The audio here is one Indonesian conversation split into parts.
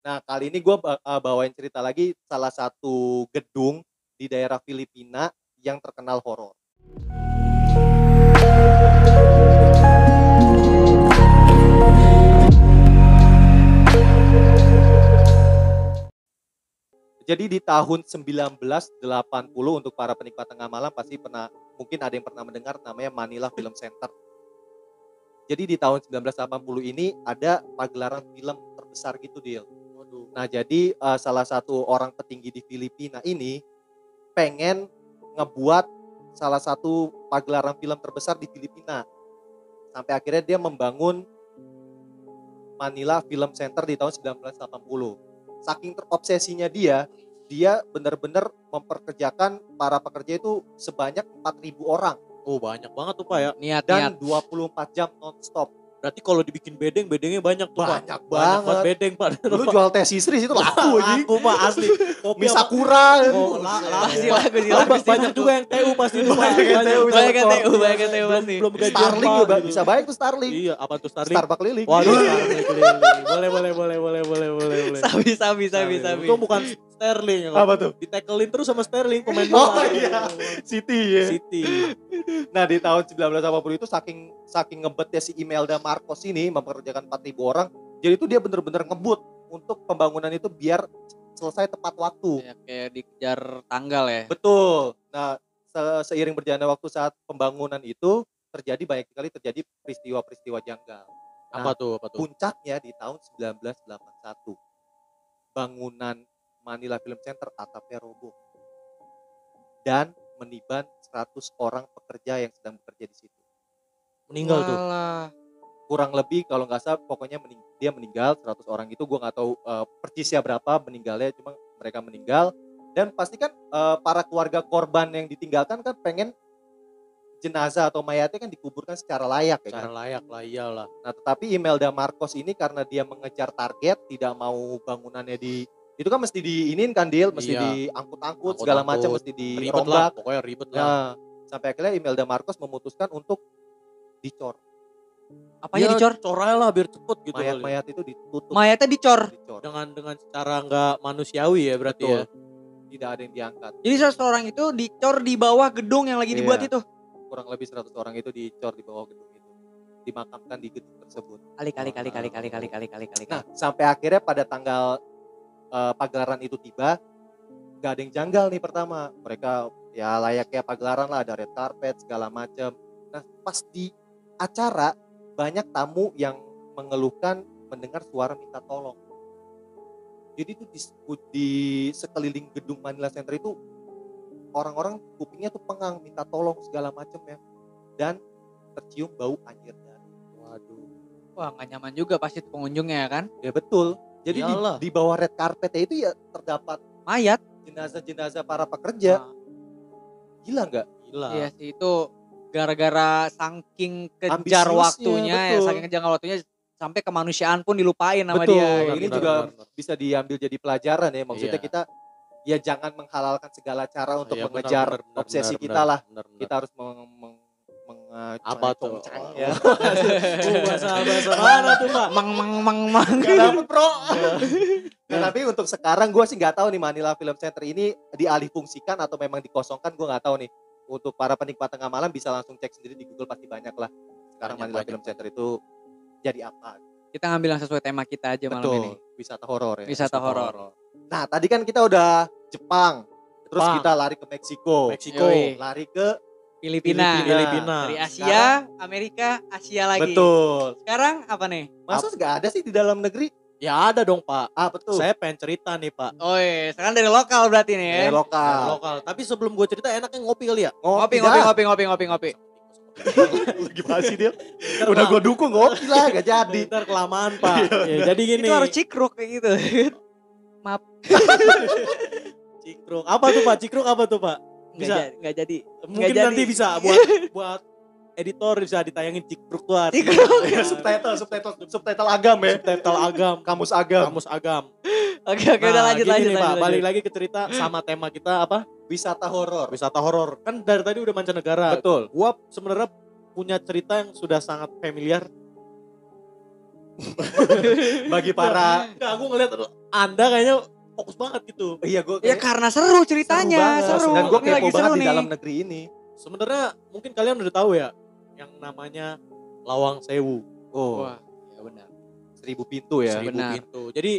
Nah, kali ini gue bawain cerita lagi salah satu gedung di daerah Filipina yang terkenal horor. Jadi di tahun 1980 untuk para penikmat tengah malam pasti mungkin ada yang pernah mendengar namanya Manila Film Center. Jadi di tahun 1980 ini ada pagelaran film terbesar gitu, Dil. Nah, jadi salah satu orang petinggi di Filipina ini pengen ngebuat salah satu pagelaran film terbesar di Filipina. Sampai akhirnya dia membangun Manila Film Center di tahun 1980. Saking terobsesinya dia benar-benar memperkerjakan para pekerja itu sebanyak 4.000 orang. Oh, banyak banget tuh Pak ya. Dan 24 jam non-stop. Berarti kalau dibikin bedengnya banyak tuh Pak. Banyak banget bedeng Pak. Lu jual teh sisri itu laku aja. Laku Pak, asli. Kopi Sakura. Pasti laku sih. Banyak juga yang TU pasti tuh Pak. Banyak yang TU pasti. Belum gajian Starling Pak, juga gitu. bisa baik tuh Starling. Iya, apa tuh Starling? Starbucks keliling. Waduh, Starling keliling. Boleh. Sabi. Itu bukan Sterling. Apa tuh? Ditekelin terus sama Sterling pemain bola. Oh iya, City ya. City. Nah, di tahun 1980 itu saking ngebetnya si Imelda Marcos ini mempekerjakan 4.000 orang. Jadi itu dia benar-benar ngebut untuk pembangunan itu biar selesai tepat waktu. Ya, kayak dikejar tanggal ya. Betul. Nah, seiring berjalannya waktu saat pembangunan itu banyak sekali terjadi peristiwa-peristiwa janggal. Nah, Apa tuh? puncaknya di tahun 1981. Bangunan Manila Film Center atapnya roboh dan meniban 100 orang pekerja yang sedang bekerja di situ. Meninggal tuh. Kurang lebih kalau nggak salah pokoknya dia meninggal 100 orang itu, gue nggak tahu persisnya berapa meninggalnya, cuma mereka meninggal. Dan pasti kan para keluarga korban yang ditinggalkan kan pengen jenazah atau mayatnya kan dikuburkan secara layak ya kan? Secara layak lah, iyalah. Nah, tetapi Imelda Marcos ini karena dia mengejar target, tidak mau bangunannya itu kan mesti diinin kan Dil, mesti diangkut-angkut segala macam, mesti dirombak. Pokoknya ribet lah. Nah, sampai akhirnya Imelda Marcos memutuskan untuk dicor. Apanya dicor? Cor aja lah biar cepet gitu. Mayat-mayat itu ditutup. Mayatnya dicor. Dengan cara nggak manusiawi ya berarti. Betul. Ya. Tidak ada yang diangkat. Jadi seseorang itu dicor di bawah gedung yang lagi dibuat itu. Kurang lebih 100 orang itu dicor di bawah gedung itu. Dimakamkan di gedung tersebut. Kali. Nah, sampai akhirnya pada tanggal pagelaran itu tiba, gak ada yang janggal nih pertama. Mereka ya layaknya pagelaran lah, ada red carpet segala macam. Nah, pas di acara banyak tamu yang mengeluhkan mendengar suara minta tolong. Jadi itu di sekeliling gedung Manila Center itu orang-orang kupingnya tuh pengang, minta tolong segala macam ya. Dan tercium bau anjir darah. Waduh. Wah, gak nyaman juga pasti pengunjungnya kan. Ya betul. Jadi di bawah red carpetnya itu ya terdapat mayat, jenazah-jenazah para pekerja. Gila nggak? Gila. Iya sih, itu gara-gara saking kejar waktunya, saking kejar waktunya sampai kemanusiaan pun dilupain sama dia. Ini juga bisa diambil jadi pelajaran ya. Maksudnya kita ya jangan menghalalkan segala cara untuk mengejar obsesi kita lah. Kita harus apa tuh? Ya. Bahasa mana tuh Pak? Mang. Gak dapet bro. Nah, tapi untuk sekarang gue sih gak tahu nih Manila Film Center ini dialih fungsikan atau memang dikosongkan, gue gak tahu nih. Untuk para penikmat tengah malam bisa langsung cek sendiri di Google, pasti banyak lah. Sekarang Manila Film Center itu jadi apa? Kita ngambil yang sesuai tema kita aja malam ini. Wisata horor ya. Wisata horor. Nah, tadi kan kita udah Jepang. Terus kita lari ke Meksiko. Lari ke Filipina. Dari Asia, Amerika, Asia lagi. Betul. Sekarang apa nih? Masa gak ada sih di dalam negeri? Ya ada dong Pak. Betul. Saya pengen cerita nih Pak. Oh iya, sekarang dari lokal berarti nih ya. Dari lokal. Tapi sebelum gue cerita enaknya ngopi kali ya? Ngopi. Lagi pasti dia. Udah gue dukung ngopi lah, gak jadi. Ntar kelamaan Pak. Ya, jadi gini. Itu harus cikruk kayak gitu. Maaf. Cikruk. Apa tuh Pak? Cikruk apa tuh Pak? Bisa. Gak jadi. Mungkin nanti bisa buat editor bisa ditayangin cikruk tuh. Subtitle agam ya. Subtitle agam. Kamus agam. Oke, udah lanjut. Pak, balik lagi ke cerita sama tema kita apa? Wisata horor. Kan dari tadi udah mancanegara. Betul. Gua sebenarnya punya cerita yang sudah sangat familiar. Bagi para Enggak, aku ngeliat Anda kayaknya fokus banget gitu. iya gue Ya karena seru ceritanya, seru. Dan gue Ini lagi kepo banget seru di nih. dalam negeri ini. Sebenarnya mungkin kalian udah tahu ya yang namanya Lawang Sewu. Oh, Wah, ya benar. 1000 pintu ya. 1000 benar. pintu. Jadi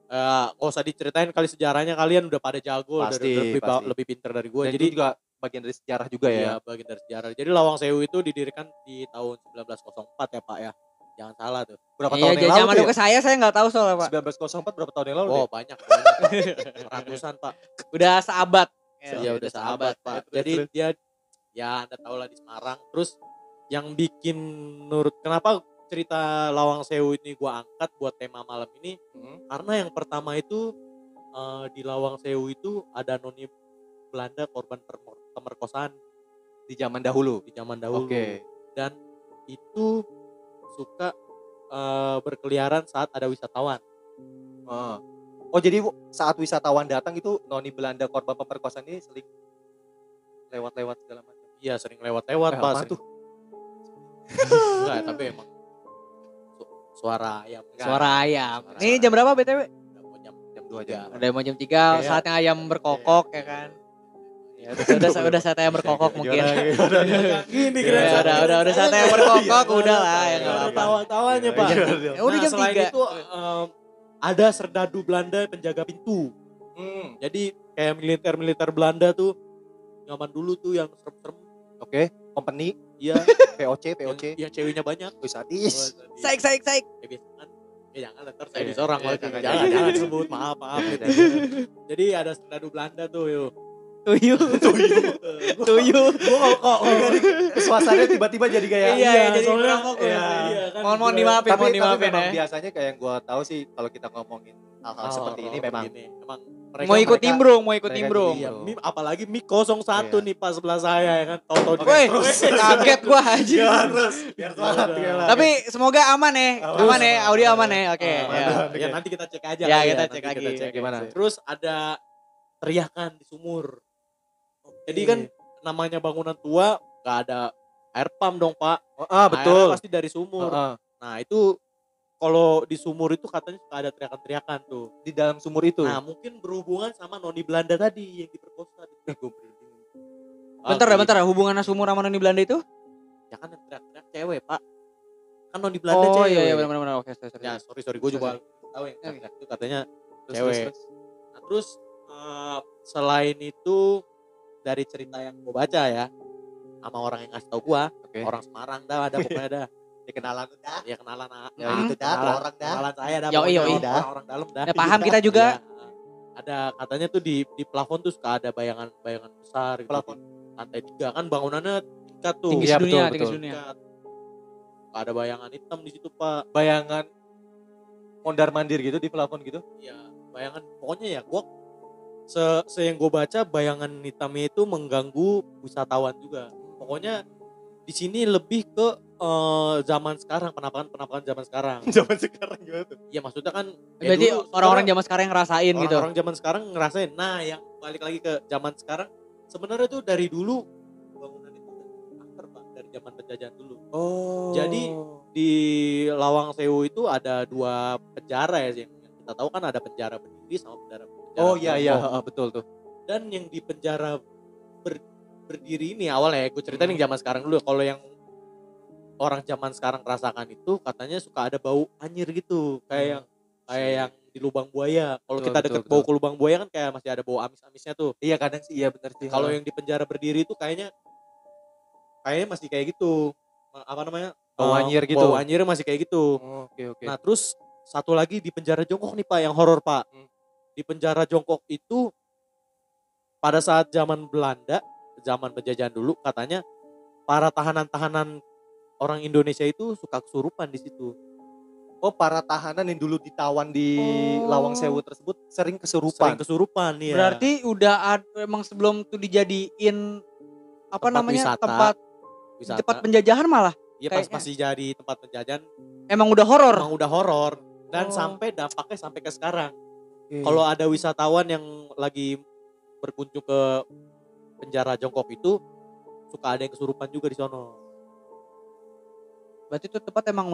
nggak usah diceritain kali sejarahnya, kalian udah pada jago, Pasti, pasti. lebih pinter dari gue. Dan Jadi itu juga bagian dari sejarah juga ya. iya, bagian dari sejarah. Jadi Lawang Sewu itu didirikan di tahun 1904 ya Pak ya. Jangan salah tuh. Berapa Iya, tahun yang lalu zaman tuh dulu ke saya nggak tahu soalnya Pak. ya? 1904 berapa tahun yang lalu Oh deh? banyak. Ratusan Pak. Udah seabad. Iya udah sahabat Pak. Terus, Jadi terus. dia ya Anda tahu lah di Semarang. Terus yang bikin menurut kenapa cerita Lawang Sewu ini gua angkat buat tema malam ini karena yang pertama itu di Lawang Sewu itu ada noni Belanda korban pemerkosaan Di zaman dahulu. di zaman dahulu. Oke. Dan itu suka berkeliaran saat ada wisatawan. Ah. Oh jadi saat wisatawan datang itu noni Belanda korban pemerkosaan ini sering lewat-lewat segala macam. Iya sering lewat-lewat Pak. Apaan Sering- tuh? Enggak, tapi emang suara ayam. Suara ayam. Suara Ini jam berapa BTW? Udah mau jam 2 jam. Udah mau jam 3, Kayak- saatnya ayam berkokok ya kan. Ya, udah saatnya ayam berkokok mungkin. Gini Ya, udah saatnya ayam berkokok udah lah ya enggak Ada apa-apa. tawa-tawanya Iya, Pak. iya, Ya udah Nah, jam selain 3. itu ada serdadu Belanda penjaga pintu. Jadi kayak militer Belanda tuh zaman dulu tuh yang serem-serem. Oke, company, Iya. POC. Yang ceweknya banyak. Wih sadis. Saik. Ya biasa kan. Ya jangan ntar saya Iya, disorang iya, lagi. jangan, Jangan, jangan. jangan sebut. Maaf. Iya, gitu. Jadi ada serdadu Belanda tuh yuk. Tuyu. Gue kok Suasananya tiba-tiba jadi kayak Iya, jadi soalnya kurang fokus. iya, kan Mohon gua- dimaafin, tapi memang ya. biasanya kayak yang gue tahu sih kalau kita ngomongin hal-hal seperti ini memang begini. Memang mereka Mau ikut mereka- nimbrung, mau ikut mereka nimbrung. Iya, Bro. apalagi mik 01 Iya. nih pas sebelah saya ya kan. Tahu-tahu Oke, Woi, terus. kaget gua aja. terus biar semangat Iya. Tapi semoga aman ya. Aman ya, audio aman ya. Oke. Aman. Ya. Ya nanti kita cek aja. Ya, kali kita nanti cek lagi. Gimana? Terus ada teriakan di sumur. Jadi kan namanya bangunan tua nggak ada air pump dong Pak. Betul. Airnya pasti dari sumur. Heeh. Nah itu kalau di sumur itu katanya suka ada teriakan-teriakan tuh. Di dalam sumur itu. Nah mungkin berhubungan sama noni Belanda tadi yang diperkosa. Bentar, hubungan sumur sama noni Belanda itu? Ya kan yang teriak-teriak cewek Pak. Kan noni Belanda Oh cewek. iya benar. Oke, sorry. Ya sorry gue juga tahu yang teriak itu katanya cewek. Nah terus selain itu dari cerita yang gue baca ya sama orang yang ngasih tau gue, Oke. orang Semarang dah ada pokoknya dah. Ya kenalan dah. Ya kenalan Ya itu dah, kenalan, orang dah. kenalan saya dah. Yoi, pokoknya yoi. orang dalam dah. Ya paham kita juga. Iya. Ada katanya tuh di plafon tuh suka ada bayangan besar gitu. Plafon. Lantai 3 kan bangunannya tingkat tuh. Tinggi Iya, sedunia, betul, tinggi betul. sedunia. Tingkat. Suka ada bayangan hitam di situ Pak. Bayangan mondar-mandir gitu di plafon gitu. Iya, bayangan pokoknya ya gua yang gue baca bayangan hitamnya itu mengganggu wisatawan juga. Pokoknya di sini lebih ke zaman sekarang, penampakan zaman sekarang. Zaman sekarang gimana tuh? Iya maksudnya kan Berarti dulu orang-orang sebenarnya zaman sekarang yang ngerasain gitu. orang-orang zaman sekarang ngerasain. Nah, yang balik lagi ke zaman sekarang sebenarnya tuh dari dulu bangunan itu udah akar Pak, dari zaman penjajahan dulu. Oh. Jadi di Lawang Sewu itu ada 2 penjara ya yang kita tahu kan ada penjara berdiri sama penjara Oh iya jongkok. betul tuh. Dan yang di penjara berdiri ini awalnya gue ceritain yang zaman sekarang dulu. Kalau yang orang zaman sekarang rasakan itu katanya suka ada bau anyir gitu kayak yang di lubang buaya. Kalau Betul, kita betul, deket bau ke lubang buaya kan kayak masih ada bau amis-amisnya tuh. Iya kadang sih iya benar sih. Kalau yang di penjara berdiri itu kayaknya masih kayak gitu. Apa namanya? Bau anyir gitu. Bau anyir masih kayak gitu. Oh, oke. Nah terus satu lagi di penjara jongkok nih Pak yang horor Pak. Di penjara jongkok itu pada saat zaman Belanda, zaman penjajahan dulu katanya para tahanan-tahanan orang Indonesia itu suka kesurupan di situ. Oh para tahanan yang dulu ditawan di Oh. Lawang Sewu tersebut sering Sering kesurupan. kesurupan ya. Berarti udah emang sebelum tuh dijadiin apa Tempat namanya wisata. tempat Wisata. penjajahan malah Iya pas kayaknya. masih jadi tempat penjajahan emang udah horor. emang udah horor dan Oh. sampai dampaknya sampai ke sekarang. Oke. Kalau ada wisatawan yang lagi berkunjung ke penjara jongkok itu suka ada yang kesurupan juga di sono. Berarti itu tempat emang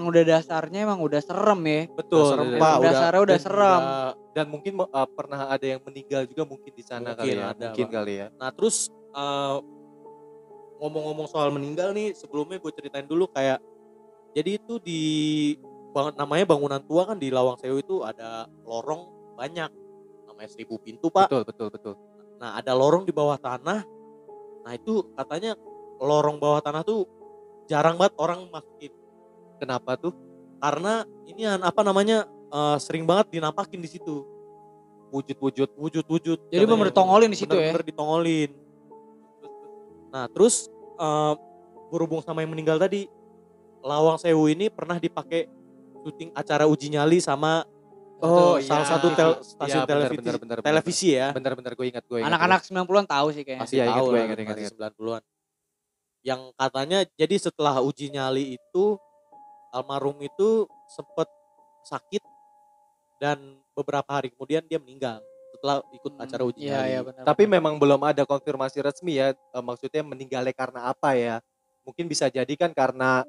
udah dasarnya emang udah serem ya. Betul. serem, dan- Pak. Dasarnya udah dan serem. Dan mungkin pernah ada yang meninggal juga mungkin di sana Mungkin kali ya. ada, Mungkin Pak. kali ya. Nah terus ngomong-ngomong soal meninggal nih, sebelumnya gue ceritain dulu kayak, jadi itu namanya bangunan tua kan di Lawang Sewu itu ada lorong banyak, namanya 1000 pintu Pak. Betul. Nah ada lorong di bawah tanah, nah itu katanya lorong bawah tanah tuh jarang banget orang masukin. Kenapa tuh? Karena ini apa namanya sering banget dinampakin di situ. Wujud-wujud. Jadi bener ditongolin di situ ya. Bener ditongolin. Nah terus berhubung sama yang meninggal tadi, Lawang Sewu ini pernah dipakai syuting acara uji nyali sama salah satu stasiun televisi ya. Bener gue ingat. Anak-anak 90-an tahu sih kayaknya. Masih Iya, tahu lah, ingat. masih 90-an. Yang katanya jadi setelah uji nyali itu almarhum itu sempet sakit dan beberapa hari kemudian dia meninggal setelah ikut acara uji nyali. Iya benar. Tapi memang belum ada konfirmasi resmi ya, maksudnya meninggalnya karena apa ya? Mungkin bisa jadi kan karena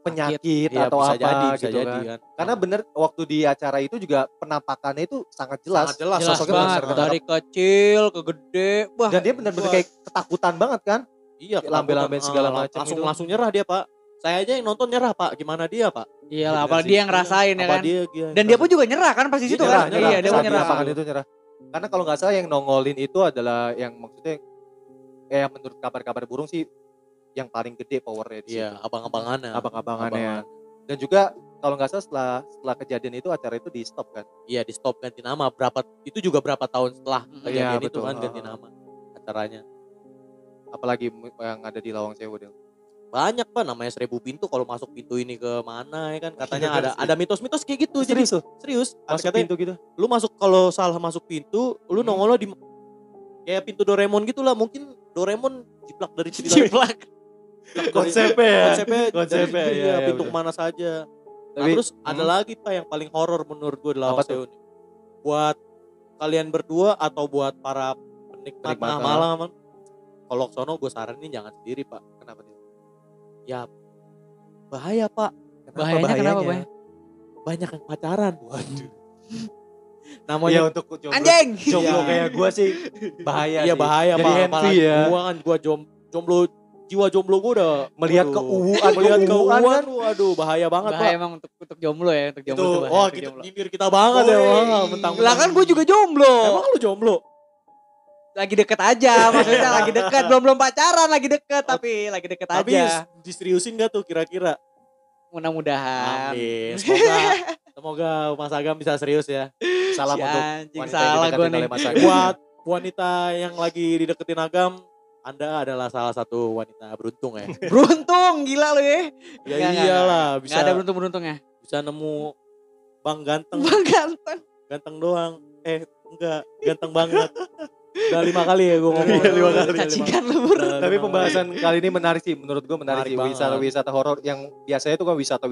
penyakit Iya, atau bisa apa jadi, gitu kan. Karena bener waktu di acara itu juga penampakannya itu sangat jelas. Sangat jelas, jelas sosoknya banget bener-bener. dari kecil ke gede. Wah, Dan dia bener-bener kayak ketakutan banget kan. Iya, lambe-lambe segala macam langsung nyerah dia Pak. Saya aja yang nonton nyerah Pak, gimana dia Pak? Iya Bener lah, apalagi sih. dia yang ngerasain ya Apa kan. dia Dan dia pun juga nyerah kan pas di situ kan. Iya, dia pun Saat di nyerah. lapangan itu nyerah. Karena kalau nggak salah yang nongolin itu adalah yang maksudnya menurut kabar-kabar burung sih yang paling gede powernya di Iya, situ. abang-abangannya. Dan juga kalau nggak salah setelah kejadian itu acara itu di stop kan. Iya, di stop ganti nama itu juga berapa tahun setelah kejadian Iya, itu betul. kan ganti nama acaranya. Apalagi yang ada di Lawang Sewu Del. Banyak Pak, namanya 1000 pintu, kalau masuk pintu ini ke mana ya kan katanya Bener sih. ada mitos-mitos kayak gitu. Serius tuh? Serius. Ada Masuk katanya, pintu gitu. lu masuk kalau salah masuk pintu, lu nongol di kayak pintu Doraemon gitu lah, mungkin Doraemon jiplak dari cerita. Konsepnya Konsepnya iya, pintu bener. mana saja. Nah, Tapi- terus ada lagi Pak yang paling horor menurut gue di Lawang Apa Sewu ini. Buat kalian berdua atau buat para penikmat Penikmat, malam, kalau ke sono gue saranin jangan sendiri Pak. Kenapa Del? Ya bahaya Pak. Bahayanya kenapa, Bay? Banyak yang pacaran. Waduh. Namanya Iya untuk jomblo. Anjing. Jomblo Iya. kayak gue sih bahaya iya sih. bahaya Jadi Pak. envy Apalagi ya. gua kan jomblo, jiwa jomblo gue udah Melihat waduh. keuuan, melihat keuuan keuuan, kan. waduh bahaya banget Bahaya Pak. emang untuk jomblo ya, untuk jomblo Itu, tuh bahaya. wah untuk kita jomblo. nyindir kita banget ya, Woi. wah, mentang-mentang. Lah kan gue juga jomblo. Emang lu jomblo? Lagi deket aja, maksudnya lagi deket, belum pacaran, lagi deket, tapi lagi deket Tapi aja. diseriusin gak tuh kira-kira? Mudah-mudahan. Amin. Semoga Mas Agam bisa serius ya. Salam Si untuk anjing, wanita salah yang gua dideketin nih. oleh Mas Agam. Buat wanita yang lagi dideketin Agam, Anda adalah salah satu wanita beruntung ya. Beruntung, gila lu ya. Ya Enggak, iyalah, Enggak bisa ada beruntung-beruntungnya. bisa nemu Bang ganteng, Bang ganteng. ganteng doang. Enggak, ganteng banget. Udah 5 kali ya gue ngomong. Iya, 5 kali. Cacingan lu, Bur. Tapi pembahasan kali ini menarik sih, menurut gue menarik sih. Menarik banget. Wisata-wisata horor yang biasanya itu kan wisata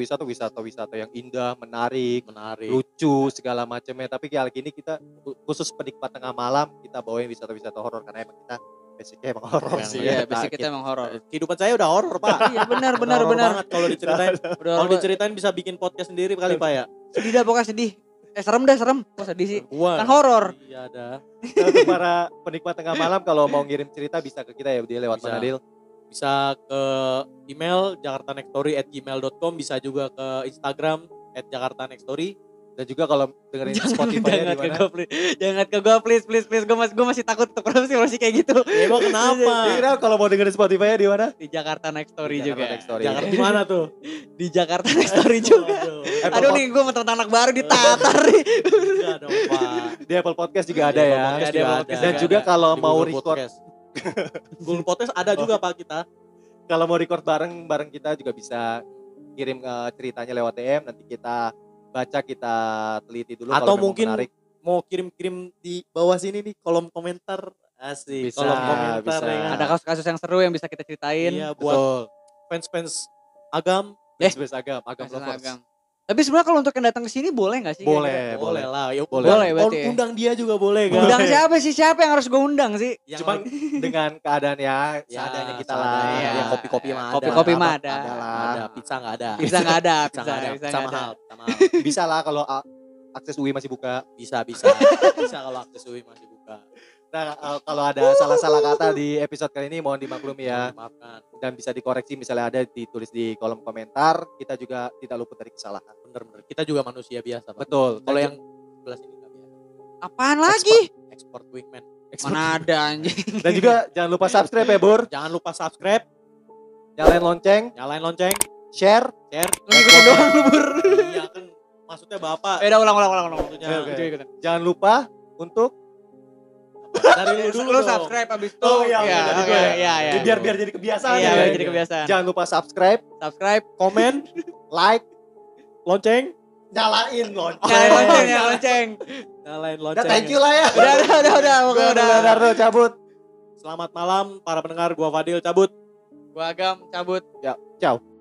yang indah, menarik, Menarik. lucu segala macamnya. Tapi kali ini kita khusus penikmat tengah malam kita bawain wisata-wisata horor karena emang kita basicnya emang horor Emang sih. Iya, ya. basic kita emang horor. Kehidupan saya udah horor Pak. Iya, benar Udah horor banget kalau diceritain. Udah Kalau horor. diceritain bisa bikin podcast sendiri kali Pak ya. Sedih dah pokoknya sedih. Serem dah, serem. Kok sedih sih? Gua Kan horor. Iya dah. Nah, untuk para penikmat tengah malam kalau mau ngirim cerita bisa ke kita ya, dia lewat Bisa. mana Dil? Bisa ke email jakartanextory@gmail.com, bisa juga ke Instagram @jakartanextory. Dan juga kalau dengerin Spotify Jangan di ke mana? gue please. Jangan ke gue please. Gue masih takut untuk promosi kayak gitu. Ya emang kenapa? Kira kalau mau dengerin Spotify di mana? Di Jakarta Next Story Di juga. Jakarta Next Story. Jakarta di mana tuh? Di Jakarta Next Story juga. Aduh. Aduh nih gue mentang anak baru ditatar nih. Enggak dong Pak. Di Apple Podcast juga ada ya. Podcast juga ada. Dan juga kalau Di mau Google record Podcast. Google Podcast ada juga Pak kita. kalau mau record bareng kita juga bisa kirim ceritanya lewat DM, nanti kita baca, kita teliti dulu Atau kalau memang mungkin menarik. mau kirim-kirim di bawah sini nih kolom komentar. Asik. Bisa, Kolom komentar bisa. ya kan? Ada kasus-kasus yang seru yang bisa kita ceritain. Iya buat Betul. fans-fans Agam. Fans Agam Kasus lovers. agam. Tapi sebenarnya kalau untuk yang datang ke sini boleh nggak sih? Boleh, Boleh lah. Ya, Boleh berarti ya. Undang dia juga boleh kan. Undang siapa sih? Siapa yang harus gue undang sih? Yang Cuma dengan keadaan ya Ya, seadanya kita seadanya. lah. Ya, kopi-kopi mah ada. Kopi-kopi mah ada. Ada lah. ada, pizza nggak ada. Bisa nggak ada? Pizza nggak ada. Pizza nggak ada. mahal. Pizza mahal. Bisa lah kalau akses UI masih buka. Bisa. Bisa kalau akses UI masih buka. Nah, kalau ada salah-salah kata di episode kali ini mohon dimaklumi ya. Maafkan. Dan bisa dikoreksi misalnya ada ditulis di kolom komentar. Kita juga tidak luput dari kesalahan. Bener-bener. Kita juga manusia biasa, Pak. Betul. Kalau yang sebelah sini nggak biasa. Apaan lagi? Export wingman. Mana ada anjing. Dan juga jangan lupa subscribe ya, Bur. Jangan lupa subscribe, Nyalain lonceng, nyalain lonceng, share. share. Ngikutin doang lu Bur. Iya kan, maksudnya Bapak. Udah ulang. Maksudnya Oke. Jangan lupa untuk dari lu dulu Lu dong. subscribe abis itu. Oh, iya, Iya, jadi oke, gue ya. iya. biar jadi kebiasaan Iya, ya. biar jadi kebiasaan. Jangan lupa subscribe, Subscribe, Komen, like, lonceng, nyalain lonceng. nyalain lonceng. nyalain Udah, lonceng. thank you lah ya. Udah, Gua udah. Leonardo cabut. Selamat malam para pendengar, gua Fadil cabut. Gua Agam cabut. Ya, ciao.